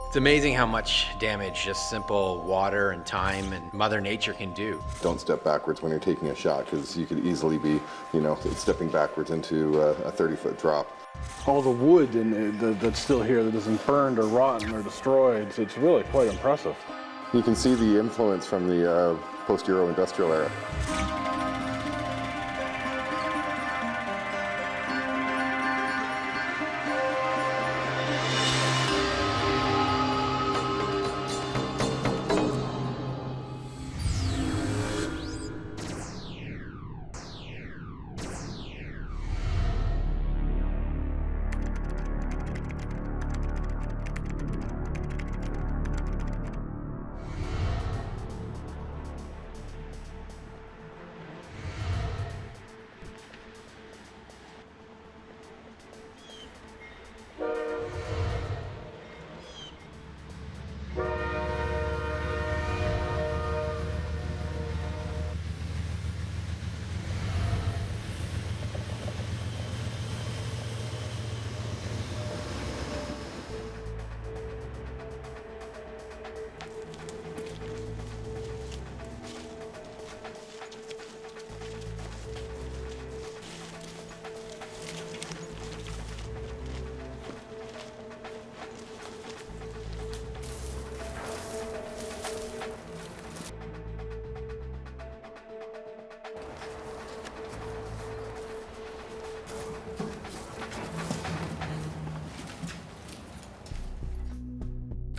It's amazing how much damage just simple water and time and Mother Nature can do. Don't step backwards when you're taking a shot, because you could easily be, stepping backwards into a 30-foot drop. All the wood that's still here that isn't burned or rotten or destroyed, so it's really quite impressive. You can see the influence from the post-Euro industrial era.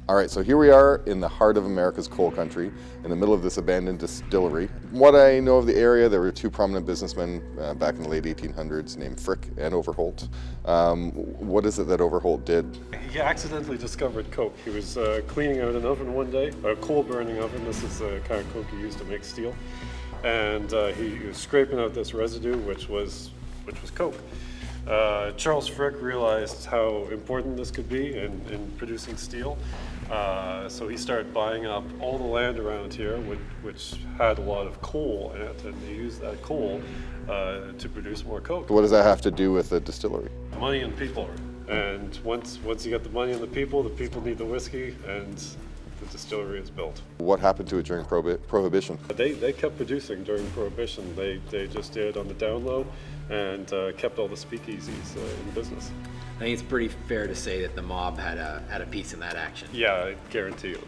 All right, so here we are in the heart of America's coal country, in the middle of this abandoned distillery. What I know of the area, there were two prominent businessmen back in the late 1800s named Frick and Overholt. What is it that Overholt did? He accidentally discovered coke. He was cleaning out an oven one day, a coal burning oven. This is the kind of coke he used to make steel. And he was scraping out this residue, which was coke. Charles Frick realized how important this could be in producing steel. So he started buying up all the land around here, which had a lot of coal in it, and he used that coal to produce more coke. What does that have to do with the distillery? Money and people. And once you get the money and the people need the whiskey, and the distillery is built. What happened to it during Prohibition? They kept producing during Prohibition. They just did on the down low and kept all the speakeasies in business. I think it's pretty fair to say that the mob had a piece in that action. Yeah, I guarantee you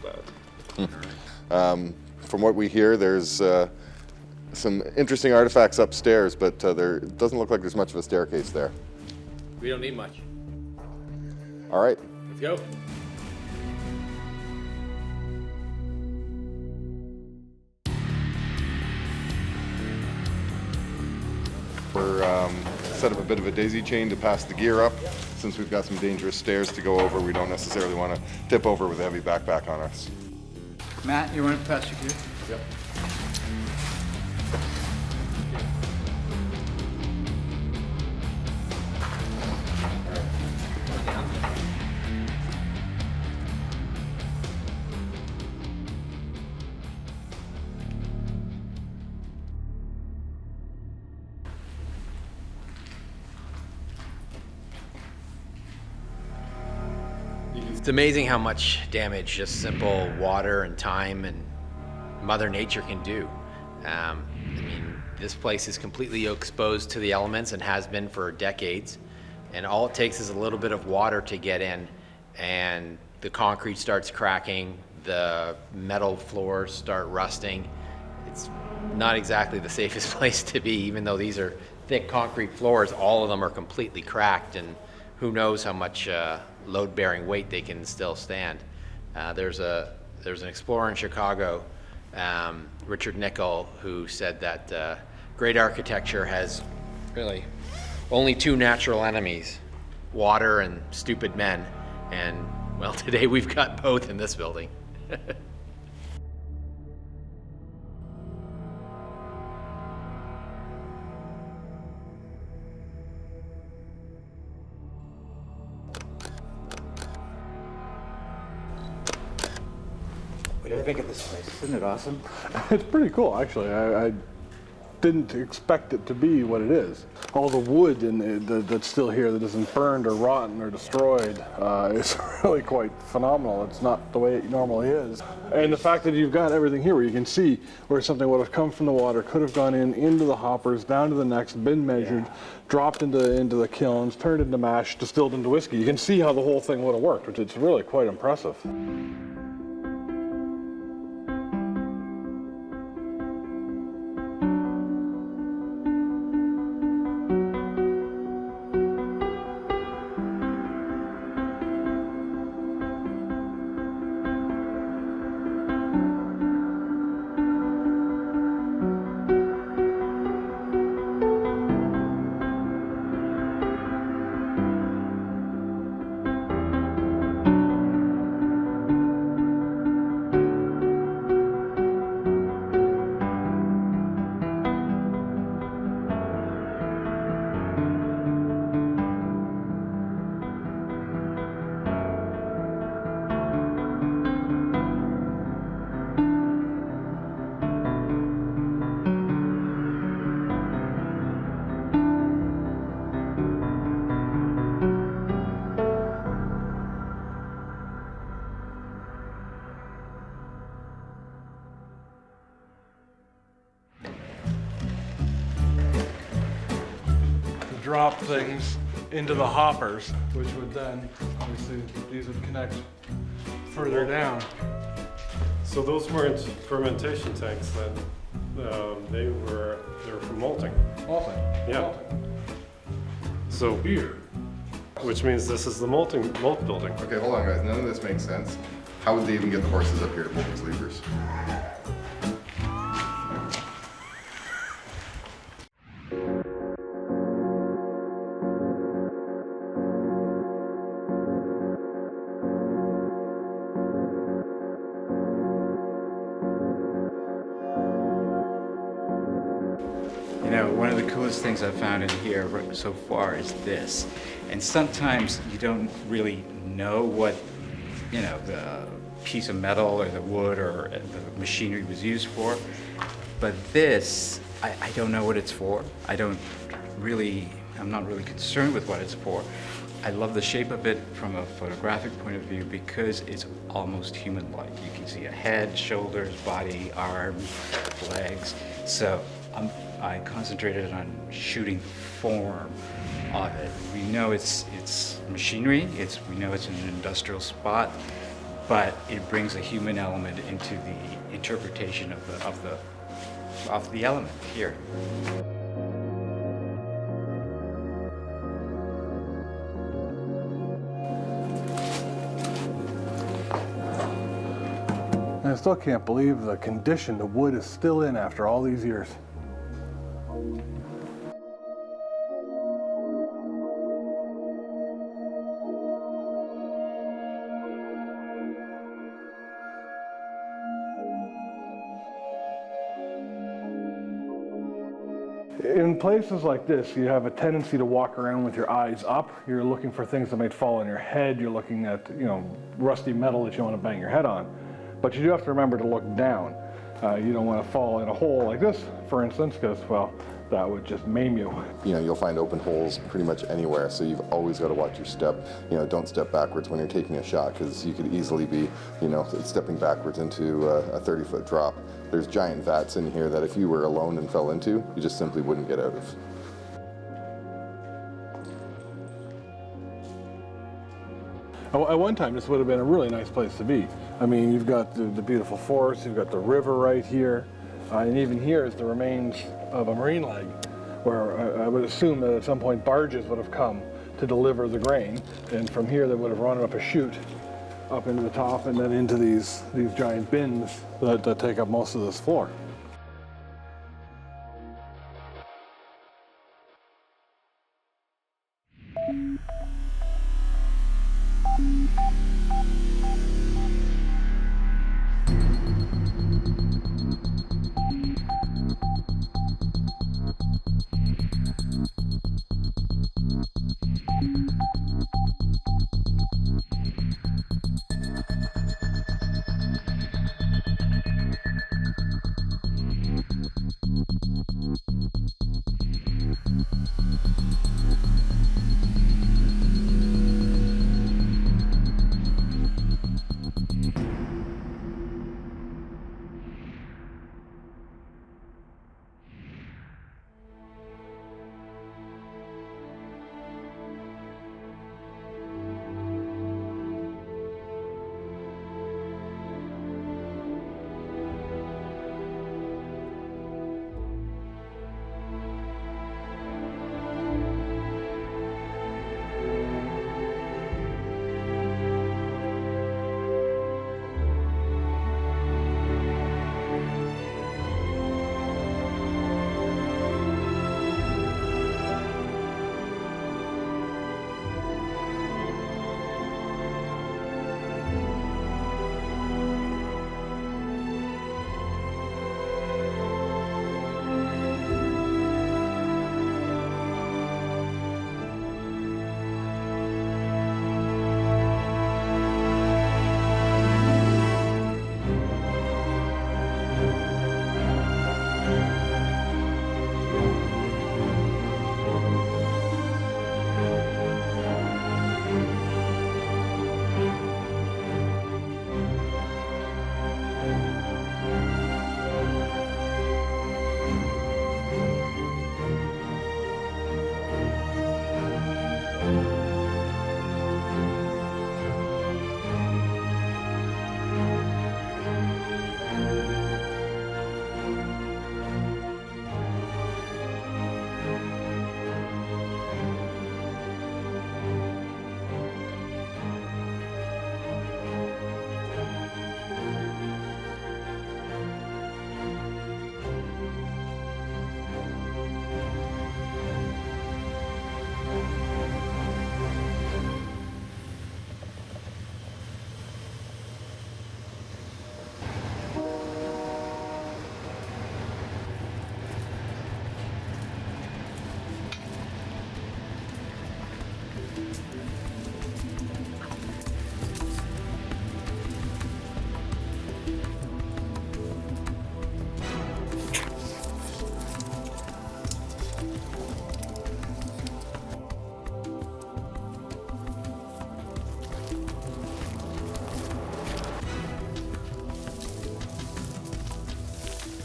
that. From what we hear, there's some interesting artifacts upstairs, but there doesn't look like there's much of a staircase there. We don't need much. All right. Let's go. We're set up a bit of a daisy chain to pass the gear up. Since we've got some dangerous stairs to go over, we don't necessarily want to tip over with a heavy backpack on us. Matt, you want to pass your gear? Yep. It's amazing how much damage just simple water and time and Mother Nature can do. I mean, this place is completely exposed to the elements and has been for decades. And all it takes is a little bit of water to get in, and the concrete starts cracking, the metal floors start rusting. It's not exactly the safest place to be, even though these are thick concrete floors. All of them are completely cracked, and who knows how much load-bearing weight they can still stand. There's an explorer in Chicago, Richard Nickel, who said that great architecture has really only two natural enemies: water and stupid men. And well, today we've got both in this building. What do you think of this place? Isn't it awesome? It's pretty cool, actually. didn't expect it to be what it is. All the wood that's still here that isn't burned or rotten or destroyed is really quite phenomenal. It's not the way it normally is. And the fact that you've got everything here where you can see where something would have come from the water, could have gone into the hoppers, down to the next, been measured, dropped into the kilns, turned into mash, distilled into whiskey. You can see how the whole thing would have worked, which is really quite impressive. Drop things into the hoppers, which would then, obviously, these would connect further down. So those weren't fermentation tanks then. They were for malting. Malting. Yeah. Malting. So Beer. which means this is the malt building. Okay, hold on guys, none of this makes sense. How would they even get the horses up here to pull these levers? You know, one of the coolest things I've found in here so far is this. And sometimes you don't really know what, you know, the piece of metal or the wood or the machinery was used for. But this, I don't know what it's for. I'm not really concerned with what it's for. I love the shape of it from a photographic point of view because it's almost human-like. You can see a head, shoulders, body, arms, legs. So I concentrated on shooting form of it. We know it's machinery. We know it's an industrial spot, but it brings a human element into the interpretation of the element here. I still can't believe the condition the wood is still in after all these years. In places like this, you have a tendency to walk around with your eyes up. You're looking for things that might fall on your head. You're looking at, rusty metal that you want to bang your head on. But you do have to remember to look down. You don't want to fall in a hole like this, for instance, because, well, that would just maim you. You'll find open holes pretty much anywhere, so you've always got to watch your step. Don't step backwards when you're taking a shot, because you could easily be, stepping backwards into a 30-foot drop. There's giant vats in here that if you were alone and fell into, you just simply wouldn't get out of. At one time, this would have been a really nice place to be. I mean, you've got the beautiful forest, you've got the river right here, and even here is the remains of a marine leg, where I would assume that at some point barges would have come to deliver the grain, and from here they would have run up a chute up into the top and then into these giant bins that take up most of this floor.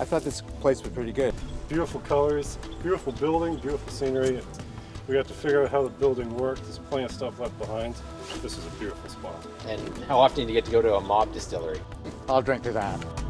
thought this place was pretty good. Beautiful colors, beautiful building, beautiful scenery. We got to figure out how the building worked. There's plenty of stuff left behind. This is a beautiful spot. And how often do you get to go to a mob distillery? I'll drink to that.